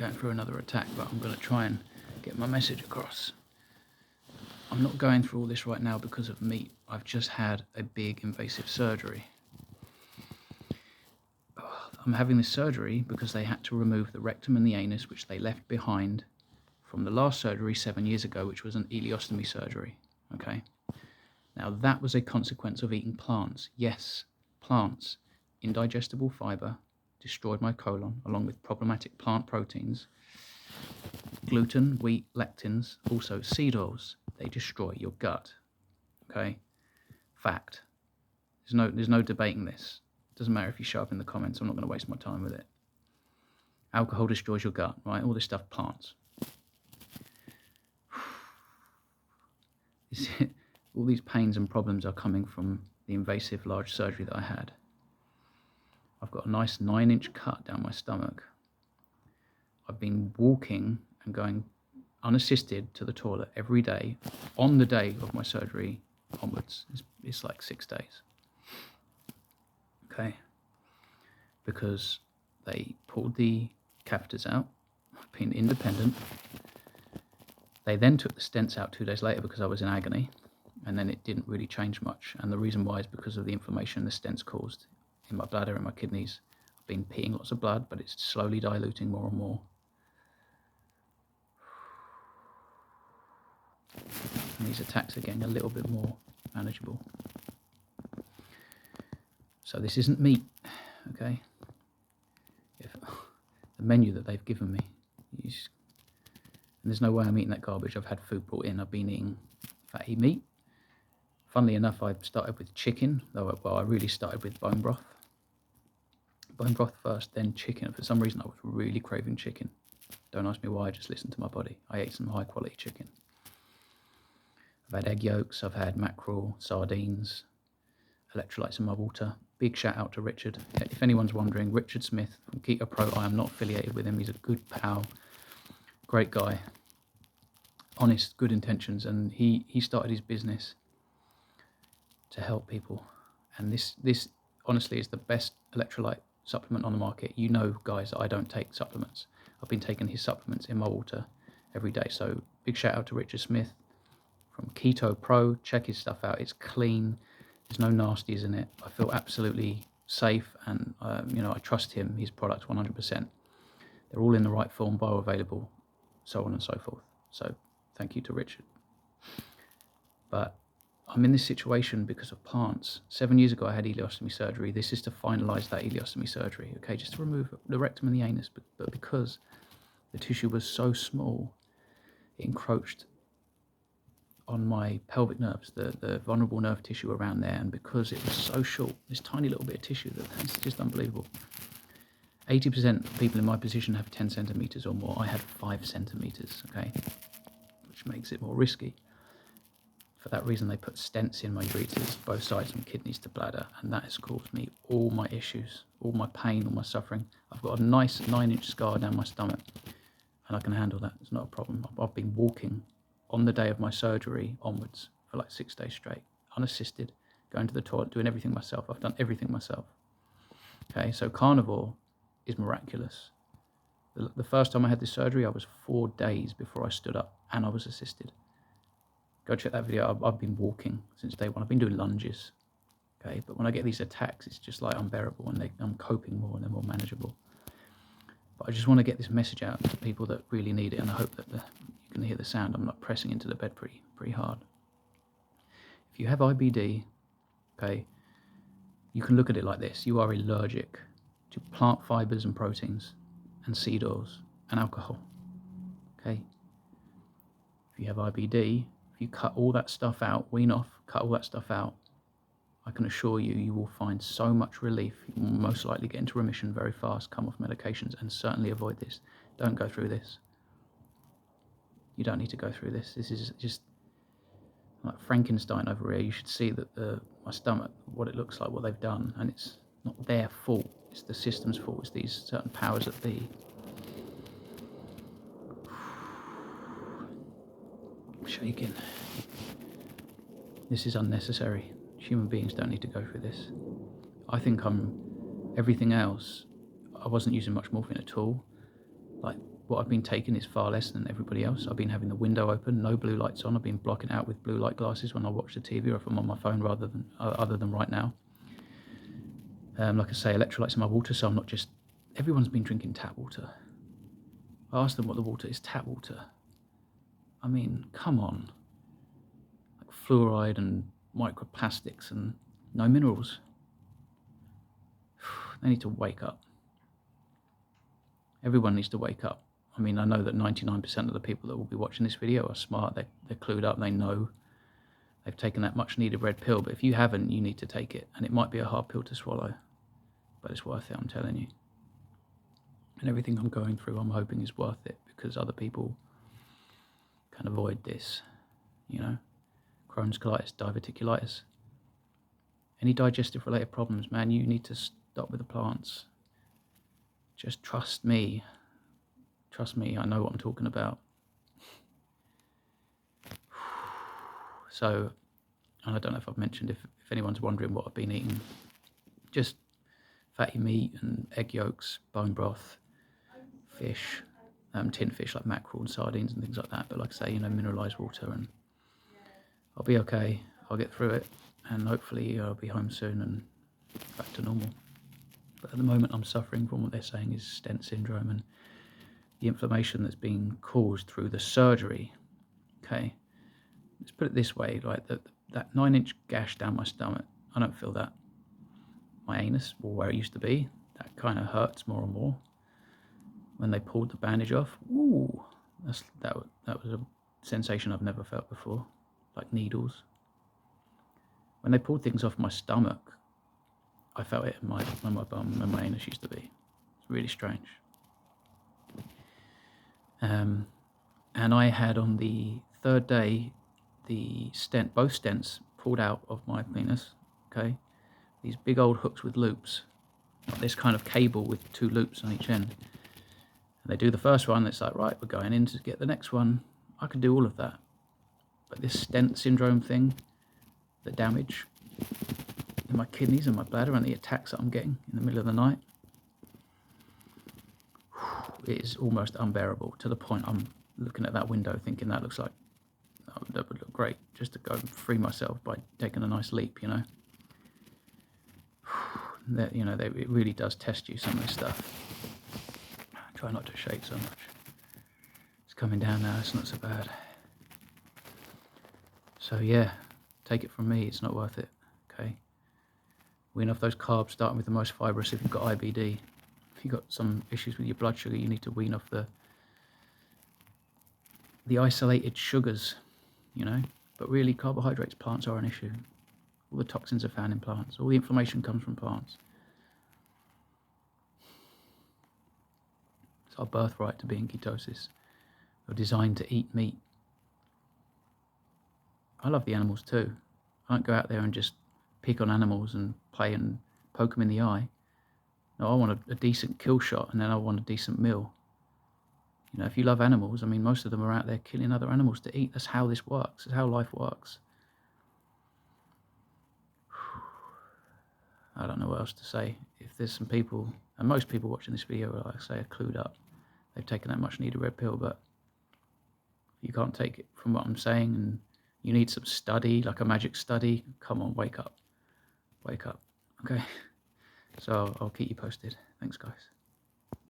going through another attack, but I'm going to try and get my message across. I'm not going through all this right now because of meat. I've just had a big invasive surgery. I'm having this surgery because they had to remove the rectum and the anus, which they left behind from the last surgery 7 years ago, which was an ileostomy surgery. Okay. Now that was a consequence of eating plants. Yes, plants. Indigestible fiber destroyed my colon, along with problematic plant proteins. Gluten, wheat, lectins, also seed oils. They destroy your gut. Okay? Fact. There's no debating this. Doesn't matter if you show up in the comments. I'm not going to waste my time with it. Alcohol destroys your gut, right? All this stuff, plants. All these pains and problems are coming from the invasive large surgery that I had. I've got a nice 9-inch cut down my stomach. I've been walking and going unassisted to the toilet every day on the day of my surgery onwards. It's like 6 days. Okay? Because they pulled the catheters out. I've been independent. They then took the stents out 2 days later because I was in agony, and then it didn't really change much. And the reason why is because of the inflammation the stents caused in my bladder and my kidneys. I've been peeing lots of blood, but it's slowly diluting more and more. And these attacks are getting a little bit more manageable. So this isn't meat, okay? The menu that they've given me, and there's no way I'm eating that garbage. I've had food brought in. I've been eating fatty meat. Funnily enough, I started with chicken, though. Well, I really started with bone broth. Bone broth first, then chicken. For some reason, I was really craving chicken. Don't ask me why, I just listened to my body. I ate some high quality chicken. I've had egg yolks, I've had mackerel, sardines, electrolytes in my water. Big shout out to Richard. If anyone's wondering, Richard Smith from Ketopro, I am not affiliated with him. He's a good pal, great guy, honest, good intentions, and he started his business to help people. And this honestly is the best electrolyte supplement on the market. You know, guys, that I don't take supplements. I've been taking his supplements in my water every day. So big shout out to Richard Smith from Ketopro. Check his stuff out. It's clean. There's no nasties in it. I feel absolutely safe, and I trust him, his products 100%. They're all in the right form, bioavailable, so on and so forth. So thank you to Richard. But I'm in this situation because of plants. 7 years ago, I had ileostomy surgery. This is to finalize that ileostomy surgery, okay, just to remove the rectum and the anus. But because the tissue was so small, it encroached on my pelvic nerves, the vulnerable nerve tissue around there, and because it was so short, this tiny little bit of tissue, that's just unbelievable. 80% of people in my position have 10 centimeters or more. I had 5 centimeters, okay, which makes it more risky. For that reason, they put stents in my ureters, both sides, from kidneys to bladder, and that has caused me all my issues, all my pain, all my suffering. I've got a nice 9-inch scar down my stomach, and I can handle that. It's not a problem. I've been walking on the day of my surgery onwards for like 6 days straight, unassisted, going to the toilet, doing everything myself. I've done everything myself. Okay, so carnivore is miraculous. The first time I had this surgery, I was 4 days before I stood up, and I was assisted. Go check that video. I've been walking since day one. I've been doing lunges, okay? But when I get these attacks, it's just like unbearable, and I'm coping more, and they're more manageable. But I just want to get this message out to people that really need it, and I hope that you can hear the sound. I'm not pressing into the bed pretty hard. If you have IBD, okay, you can look at it like this. You are allergic to plant fibers and proteins and seed oils and alcohol, okay? If you have IBD, if you cut all that stuff out, wean off, cut all that stuff out, I can assure you, you will find so much relief. You will most likely get into remission very fast, come off medications, and certainly avoid this. Don't go through this. You don't need to go through this. This is just like Frankenstein over here. You should see that my stomach, what it looks like, what they've done, and it's not their fault. It's the system's fault. It's these certain powers that be. Shaking. This is unnecessary. Human beings don't need to go through this. I think everything else, I wasn't using much morphine at all. Like what I've been taking is far less than everybody else. I've been having the window open, no blue lights on. I've been blocking it out with blue light glasses when I watch the TV or if I'm on my phone other than right now. Like I say, electrolytes in my water, so I'm not just... Everyone's been drinking tap water. I asked them what the water is. Tap water. I mean, come on. Like fluoride and microplastics and no minerals. They need to wake up. Everyone needs to wake up. I mean, I know that 99% of the people that will be watching this video are smart. They're clued up. They know. They've taken that much needed red pill. But if you haven't, you need to take it. And it might be a hard pill to swallow. But it's worth it, I'm telling you. And everything I'm going through, I'm hoping is worth it. Because other people can avoid this. You know. Crohn's colitis, diverticulitis. Any digestive related problems, man, you need to stop with the plants. Just trust me. Trust me, I know what I'm talking about. So, and I don't know if I've mentioned, if anyone's wondering what I've been eating, just fatty meat and egg yolks, bone broth, fish, tinned fish like mackerel and sardines and things like that. But like I say, you know, mineralised water, and I'll be okay. I'll get through it, and hopefully I'll be home soon and back to normal. But at the moment I'm suffering from what they're saying is stent syndrome and the inflammation that's being caused through the surgery. Okay, let's put it this way, like that 9-inch gash down my stomach, I don't feel that. My anus, or where it used to be, that kind of hurts more and more. When they pulled the bandage off, ooh, that was a sensation I've never felt before, like needles. When they pulled things off my stomach, I felt it in my bum where my anus used to be. It's really strange. And I had on the third day both stents pulled out of my penis. Okay, these big old hooks with loops, like this kind of cable with 2 loops on each end. And they do the first one. It's like, right, we're going in to get the next one. I could do all of that, but this stent syndrome thing, the damage in my kidneys and my bladder and the attacks that I'm getting in the middle of the night, it is almost unbearable, to the point I'm looking at that window thinking that looks like, oh, that would look great just to go free myself by taking a nice leap, you know. That, you know, it really does test you, some of this stuff. Try not to shake so much. It's coming down now, it's not so bad. So yeah, take it from me, it's not worth it, okay? Wean off those carbs, starting with the most fibrous if you've got IBD. If you've got some issues with your blood sugar, you need to wean off the isolated sugars, you know. But really, carbohydrates, plants are an issue. All the toxins are found in plants. All the inflammation comes from plants. It's our birthright to be in ketosis. We're designed to eat meat. I love the animals too. I don't go out there and just pick on animals and play and poke them in the eye. No, I want a decent kill shot, and then I want a decent meal. You know, if you love animals, I mean, most of them are out there killing other animals to eat. That's how this works. That's how life works. I don't know what else to say. If there's some people, and most people watching this video, like I say, are clued up. They've taken that much needed red pill, but you can't take it from what I'm saying, and you need some study, like a magic study. Come on, wake up. Wake up. Okay? So I'll keep you posted. Thanks, guys.